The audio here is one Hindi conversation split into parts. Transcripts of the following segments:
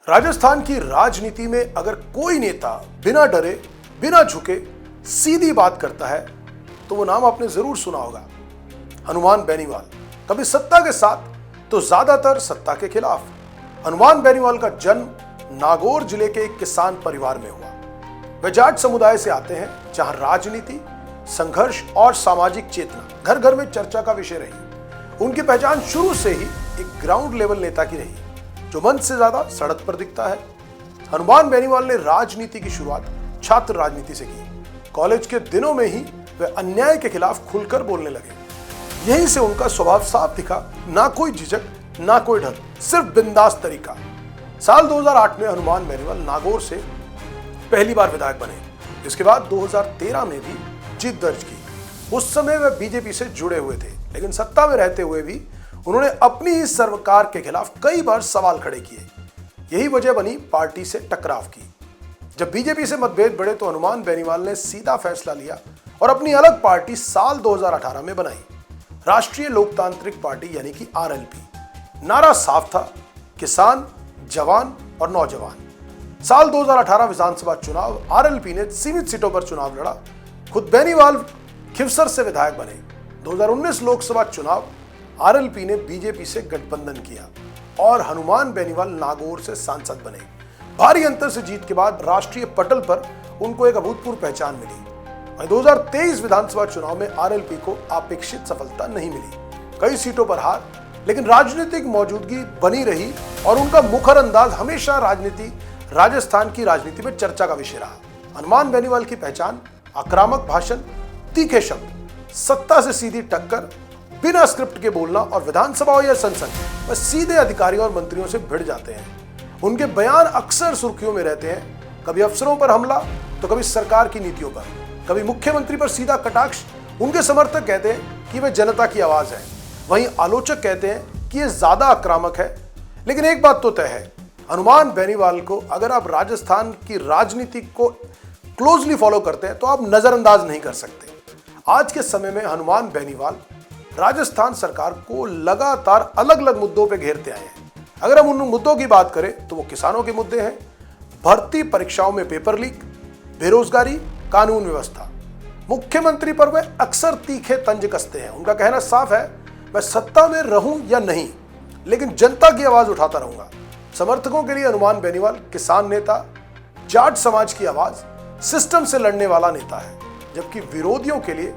राजस्थान की राजनीति में अगर कोई नेता बिना डरे बिना झुके सीधी बात करता है तो वो नाम आपने जरूर सुना होगा, हनुमान बेनीवाल। कभी सत्ता के साथ तो ज्यादातर सत्ता के खिलाफ। हनुमान बेनीवाल का जन्म नागौर जिले के एक किसान परिवार में हुआ। वे जाट समुदाय से आते हैं जहां राजनीति, संघर्ष और सामाजिक चेतना घर घर में चर्चा का विषय रही। उनकी पहचान शुरू से ही एक ग्राउंड लेवल नेता की रही, जो मंच से ज्यादा सड़क पर दिखता है। हनुमान बेनीवाल ने राजनीति की शुरुआत छात्र राजनीति से की। कॉलेज के दिनों में ही वे अन्याय के खिलाफ खुलकर बोलने लगे। यहीं से उनका स्वभाव साफ दिखा, ना कोई झिझक ना कोई डर, सिर्फ बिंदास तरीका। साल 2008 में हनुमान बेनीवाल नागौर से पहली बार विधायक बने। इसके बाद 2013 में भी जीत दर्ज की। उस समय वे बीजेपी से जुड़े हुए थे, लेकिन सत्ता में रहते हुए भी उन्होंने अपनी ही सरकार के खिलाफ कई बार सवाल खड़े किए। यही वजह बनी पार्टी से टकराव की। जब बीजेपी से मतभेद बढ़े तो हनुमान बेनीवाल ने सीधा फैसला लिया और अपनी अलग पार्टी साल 2018 में बनाई, राष्ट्रीय लोकतांत्रिक पार्टी यानी कि आरएलपी। नारा साफ था, किसान, जवान और नौजवान। साल 2018 विधानसभा चुनाव आरएलपी ने सीमित सीटों पर चुनाव लड़ा। खुद बेनीवाल खिवसर से विधायक बने। 2019 लोकसभा चुनाव आरएलपी ने बीजेपी से गठबंधन किया और हनुमान बेनीवाल नागौर से सांसद बने। भारी अंतर से जीत के बाद राष्ट्रीय पटल पर उनको एक अभूतपूर्व पहचान मिली। 2023 विधानसभा चुनाव में आरएलपी को अपेक्षित सफलता नहीं मिली, कई सीटों पर हार, लेकिन राजनीतिक मौजूदगी बनी रही और उनका मुखर अंदाज हमेशा राजस्थान की राजनीति में चर्चा का विषय रहा। हनुमान बेनीवाल की पहचान आक्रामक भाषण, तीखे शब्द, सत्ता से सीधी टक्कर, बिना स्क्रिप्ट के बोलना और विधानसभा या संसद में सीधे अधिकारियों और मंत्रियों से भिड़ जाते हैं। उनके बयान अक्सर सुर्खियों में रहते हैं, कभी अफसरों पर हमला तो कभी सरकार की नीतियों पर, कभी मुख्यमंत्री पर सीधा कटाक्ष। उनके समर्थक कहते हैं कि वे जनता की आवाज है, वहीं आलोचक कहते हैं कि ये ज्यादा आक्रामक है। लेकिन एक बात तो तय है, हनुमान बेनीवाल को अगर आप राजस्थान की राजनीति को क्लोजली फॉलो करते हैं तो आप नजरअंदाज नहीं कर सकते। आज के समय में हनुमान बेनीवाल राजस्थान सरकार को लगातार अलग अलग मुद्दों पे घेरते आए हैं। अगर हम उन मुद्दों की बात करें तो वो किसानों के मुद्दे हैं, भर्ती परीक्षाओं में पेपर लीक, बेरोजगारी, कानून व्यवस्था। मुख्यमंत्री पर वे अक्सर तीखे तंज कसते हैं। उनका कहना साफ है, मैं सत्ता में रहूं या नहीं, लेकिन जनता की आवाज उठाता रहूंगा। समर्थकों के लिए हनुमान बेनीवाल किसान नेता, जाट समाज की आवाज, सिस्टम से लड़ने वाला नेता है, जबकि विरोधियों के लिए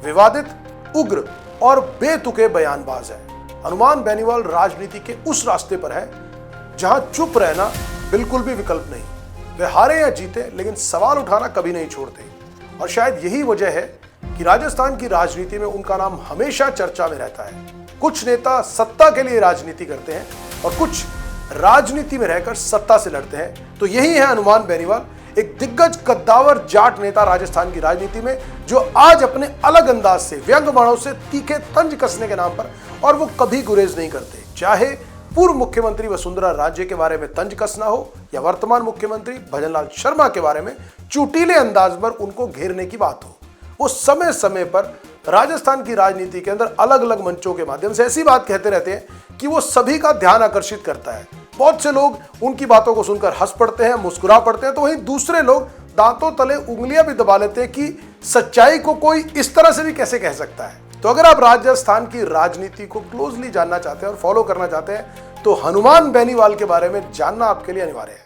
विवादित, उग्र और बेतुके बयानबाज है। हनुमान बेनीवाल राजनीति के उस रास्ते पर है जहां चुप रहना बिल्कुल भी विकल्प नहीं। वे हारे या जीते, लेकिन सवाल उठाना कभी नहीं छोड़ते। और शायद यही वजह है कि राजस्थान की राजनीति में उनका नाम हमेशा चर्चा में रहता है। कुछ नेता सत्ता के लिए राजनीति करते हैं और कुछ राजनीति में रहकर सत्ता से लड़ते हैं। तो यही है हनुमान बेनीवाल, एक दिग्गज कद्दावर जाट नेता राजस्थान की राजनीति में, जो आज अपने अलग अंदाज से व्यंग बाणों से तीखे तंज कसने के नाम पर, और वो कभी गुरेज नहीं करते। चाहे पूर्व मुख्यमंत्री वसुंधरा राजे के बारे में तंज कसना हो या वर्तमान मुख्यमंत्री भजनलाल शर्मा के बारे में चुटीले अंदाज पर उनको घेरने की बात हो, वो समय समय पर राजस्थान की राजनीति के अंदर अलग अलग मंचों के माध्यम से ऐसी बात कहते रहते हैं कि वो सभी का ध्यान आकर्षित करता है। बहुत से लोग उनकी बातों को सुनकर हंस पड़ते हैं, मुस्कुरा पड़ते हैं, तो वहीं दूसरे लोग दांतों तले उंगलियां भी दबा लेते हैं कि सच्चाई को कोई इस तरह से भी कैसे कह सकता है। तो अगर आप राजस्थान की राजनीति को क्लोजली जानना चाहते हैं और फॉलो करना चाहते हैं तो हनुमान बेनीवाल के बारे में जानना आपके लिए अनिवार्य है।